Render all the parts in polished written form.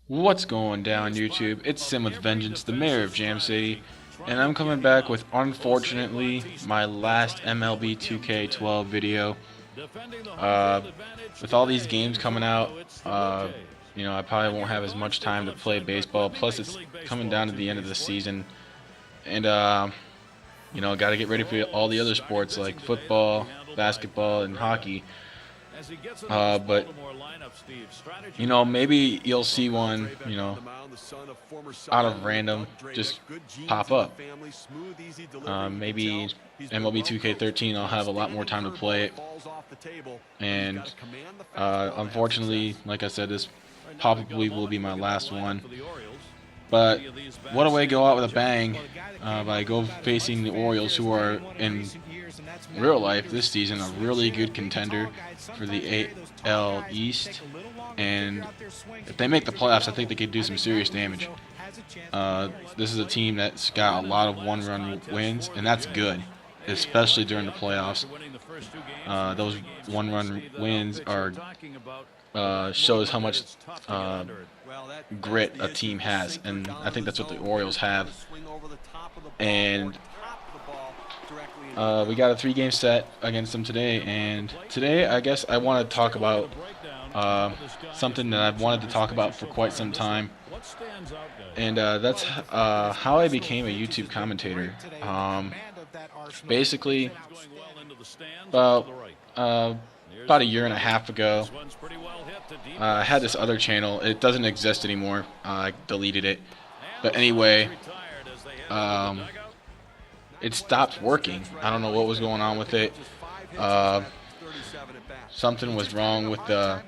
What's going down, YouTube? It's Sim with Vengeance, the mayor of Jam City, and I'm coming back with, unfortunately, my last MLB 2K12 video. Uh, with all these games coming out, I probably won't have as much time to play baseball. Plus, it's coming down to the end of the season, and got to get ready for all the other sports like football, basketball, and hockey. But maybe you'll see one, out of random just pop up. Maybe MLB 2K13, I'll have a lot more time to play it. And unfortunately, like I said, this probably will be my last one. But what a way to go out with a bang by go facing the Orioles, who are in real life this season a really good contender for the AL East. And if they make the playoffs, I think they could do some serious damage. This is a team that's got a lot of one-run wins, and that's good, especially during the playoffs. Those one-run wins are shows how much grit a team has, and I think that's what the Orioles have. And we got a 3-game set against them today, and today I guess I want to talk about something that I've wanted to talk about for quite some time, and that's how I became a YouTube commentator. Basically, about a year and a half ago, I had this other channel. It doesn't exist anymore. I deleted it. But anyway, it stopped working. I don't know what was going on with it. Something was wrong with the,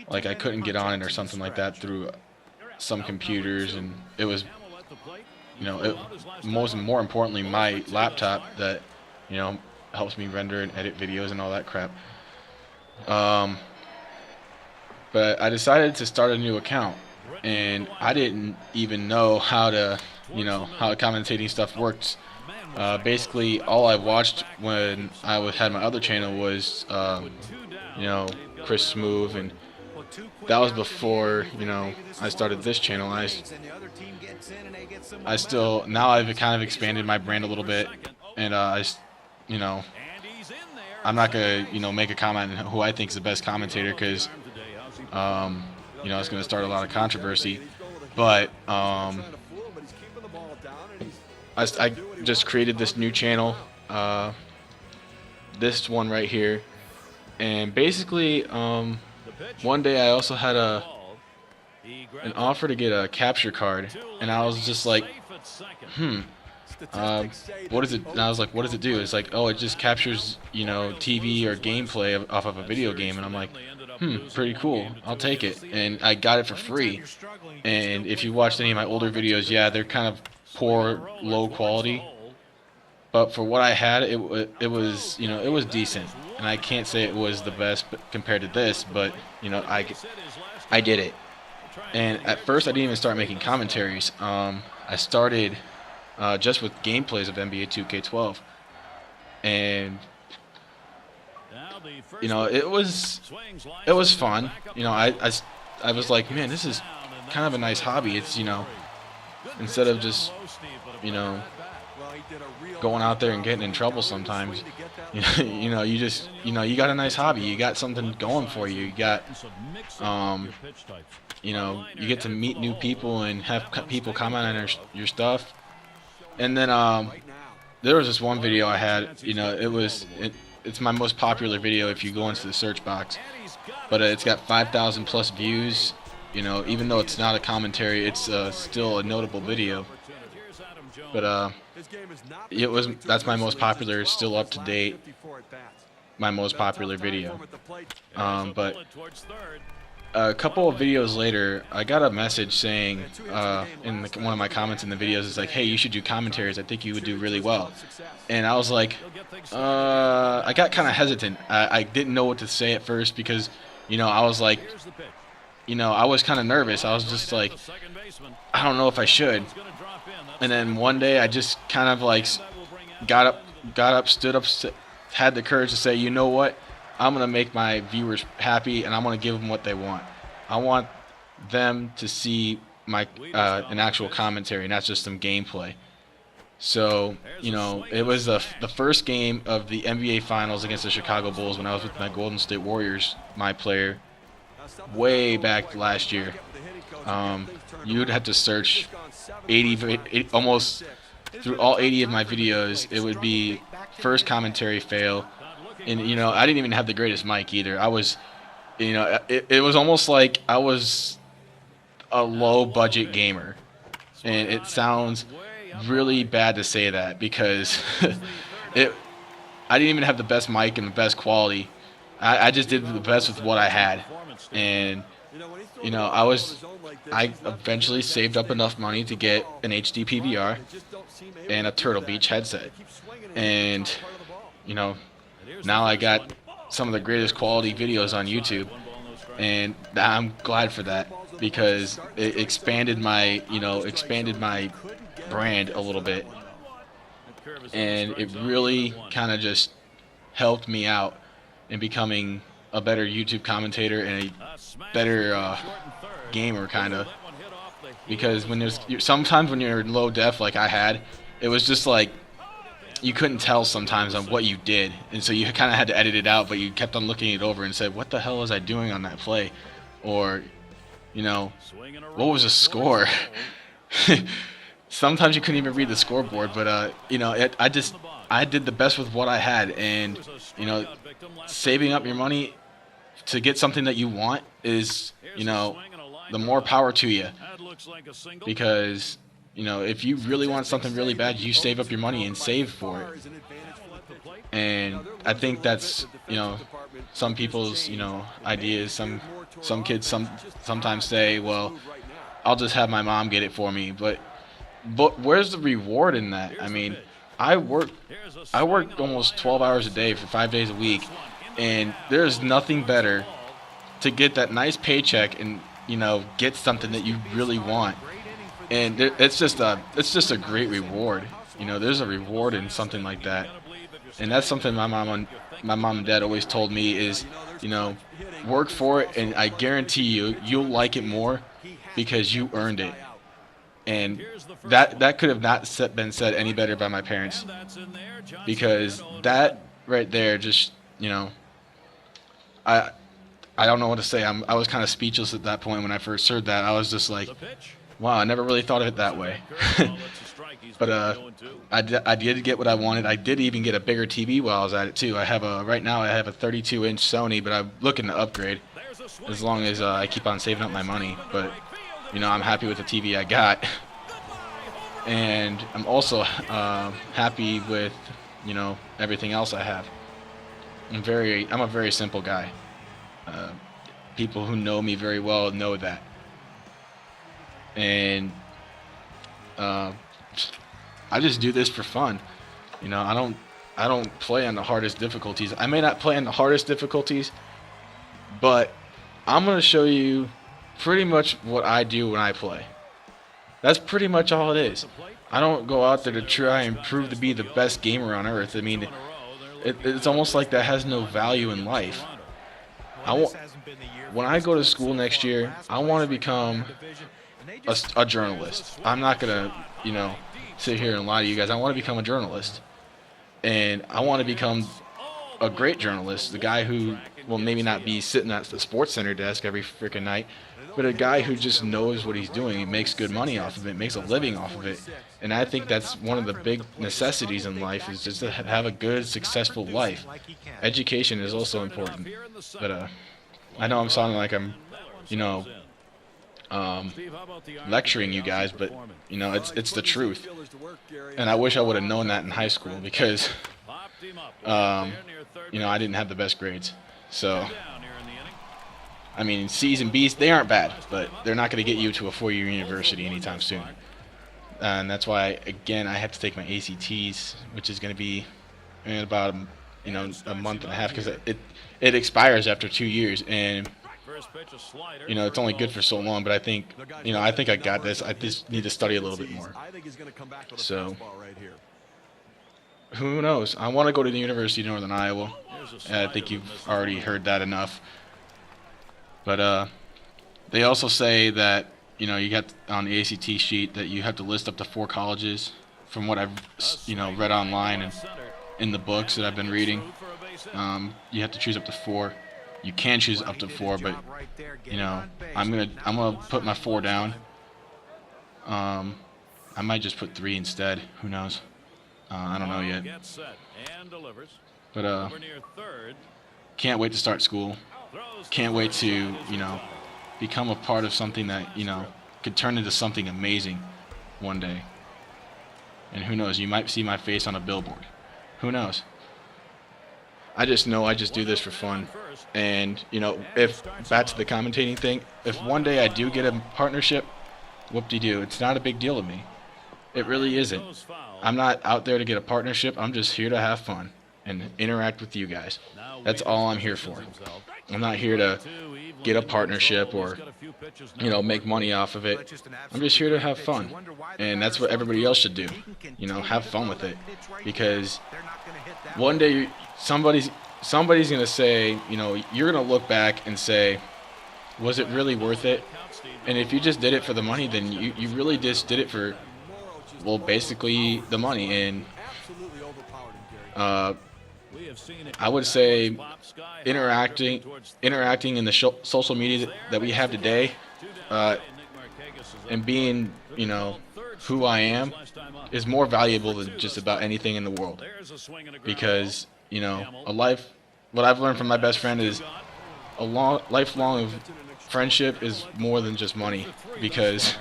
like, I couldn't get on it or something like that through some computers, and it was, more importantly, my laptop that, helps me render and edit videos and all that crap. But I decided to start a new account, and I didn't even know how to, how commentating stuff works. Basically, all I watched when I had my other channel was, Chris Smooth, and that was before, I started this channel. I still, now I've kind of expanded my brand a little bit, and I'm not gonna, make a comment on who I think is the best commentator, because, it's gonna start a lot of controversy. But I just created this new channel, this one right here, and basically, one day I also had an offer to get a capture card, and I was just like, what is it? And I was like, what does it do? It's like, oh, it just captures, TV or gameplay off of a video game. And I'm like, pretty cool. I'll take it. And I got it for free. And if you watched any of my older videos, yeah, they're kind of poor, low quality. But for what I had, it was, it was decent. And I can't say it was the best compared to this, but, I did it. And at first, I didn't even start making commentaries. I started just with gameplays of NBA 2K12, and it was fun. I was like, man, this is kind of a nice hobby. It's, instead of just, going out there and getting in trouble sometimes, you just, you got a nice hobby. You got something going for you. You got, you get to meet new people and have people comment on your stuff. And then there was this one video I had, it's my most popular video if you go into the search box, but it's got 5,000 plus views. Even though it's not a commentary, it's still a notable video. But that's my most popular, still up to date, my most popular video. But a couple of videos later, I got a message saying, in one of my comments in the videos, it's like, hey, you should do commentaries. I think you would do really well. And I was like, I got kind of hesitant. I didn't know what to say at first, because, I was like, I was kind of nervous. I was just like, I don't know if I should. And then one day I just kind of like got up, stood up, had the courage to say, you know what? I'm going to make my viewers happy, and I'm going to give them what they want. I want them to see my an actual commentary, not just some gameplay. So, you know, it was the first game of the NBA Finals against the Chicago Bulls when I was with my Golden State Warriors, my player, way back last year. You'd have to search 80, almost through all 80 of my videos. It would be first commentary fail, and you know, I didn't even have the greatest mic either. I was, you know, it was almost like I was a low budget gamer, and it sounds really bad to say that because I didn't even have the best mic and the best quality. I just did the best with what I had, and you know, I eventually saved up enough money to get an HD PVR and a Turtle Beach headset, and you know, now I got some of the greatest quality videos on YouTube, and I'm glad for that because it expanded my, you know, expanded my brand a little bit, and it really kind of just helped me out in becoming a better YouTube commentator and a better gamer, kind of. Because when sometimes when you're low def like I had, it was just like you couldn't tell sometimes on what you did, and so you kind of had to edit it out, but you kept on looking it over and said, what the hell was I doing on that play? Or, you know, what was the score? Sometimes you couldn't even read the scoreboard, but you know, I did the best with what I had, and you know, saving up your money to get something that you want is, you know, the more power to you, because you know, if you really want something really bad, you save up your money and save for it. And I think that's, you know, some people's, you know, ideas. Some kids sometimes say, well, I'll just have my mom get it for me, but where's the reward in that? I mean, I work almost 12 hours a day for 5 days a week, and there's nothing better to get that nice paycheck and, you know, get something that you really want. And it's just a great reward. You know, there's a reward in something like that, and that's something my mom and dad always told me is, you know, work for it, and I guarantee you'll like it more because you earned it. And that could have not been said any better by my parents, because that right there just, you know, I don't know what to say. I was kind of speechless at that point when I first heard that. I was just like, wow, I never really thought of it that way. But I did get what I wanted. I did even get a bigger TV while I was at it too. Right now I have a 32-inch Sony, but I'm looking to upgrade as long as I keep on saving up my money. But you know, I'm happy with the TV I got, and I'm also happy with, you know, everything else I have. I'm a very simple guy. People who know me very well know that, and I just do this for fun. You know, I don't play on the hardest difficulties. I may not play on the hardest difficulties, but I'm gonna show you pretty much what I do when I play. That's pretty much all it is. I don't go out there to try and prove to be the best gamer on earth. I mean, it's almost like that has no value in life. When I go to school next year, I want to become a journalist. I'm not gonna, you know, sit here and lie to you guys. I want to become a journalist, and I want to become a great journalist. The guy who will maybe not be sitting at the Sports Center desk every freaking night, but a guy who just knows what he's doing. He makes good money off of it, makes a living off of it. And I think that's one of the big necessities in life, is just to have a good, successful life. Education is also important. But I know I'm sounding like I'm, you know, lecturing you guys, but you know, it's the truth. And I wish I would have known that in high school, because you know, I didn't have the best grades. So I mean, C's and B's, they aren't bad, but they're not going to get you to a 4-year university anytime soon. And that's why, again, I have to take my ACTs, which is going to be in about a month and a half, because it expires after 2 years, and you know, it's only good for so long. But I think, you know, I got this. I just need to study a little bit more. So who knows? I want to go to the University of Northern Iowa. I think you've already heard that enough. But They also say that, you know, you got on the ACT sheet that you have to list up to 4 colleges, from what I've, you know, read online and in the books that I've been reading. You have to choose up to 4. You can choose up to 4, but, you know, I'm gonna put my 4 down. I might just put 3 instead. Who knows? I don't know yet. But can't wait to start school. Can't wait to, you know, become a part of something that, you know, could turn into something amazing one day. And who knows, you might see my face on a billboard. Who knows? I just know I just do this for fun. And, you know, if, back to the commentating thing, if one day I do get a partnership, whoop-de-doo, it's not a big deal to me. It really isn't. I'm not out there to get a partnership. I'm just here to have fun and interact with you guys. That's all I'm here for. I'm not here to get a partnership or, you know, make money off of it. I'm just here to have fun. And that's what everybody else should do. You know, have fun with it. Because one day somebody's going to say, you know, you're going to look back and say, was it really worth it? And if you just did it for the money, then you really just did it for, well, basically the money. And I would say interacting in the social media that we have today, and being, you know, who I am, is more valuable than just about anything in the world. Because, you know, what I've learned from my best friend is a lifelong friendship is more than just money. Because,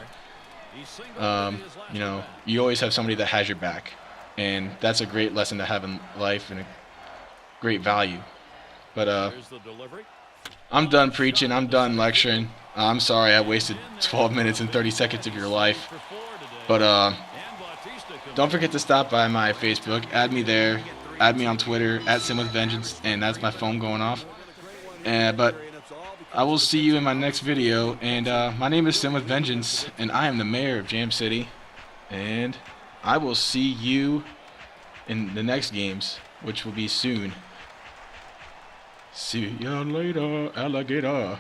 you know, you always have somebody that has your back. And that's a great lesson to have in life and a great value. But I'm done preaching. I'm done lecturing. I'm sorry I wasted 12 minutes and 30 seconds of your life. But don't forget to stop by my Facebook. Add me there. Add me on Twitter, @SimWithVengeance. And that's my phone going off. But I will see you in my next video. And my name is SimWithVengeance, and I am the mayor of Jam City. And I will see you in the next games, which will be soon. See ya later, alligator.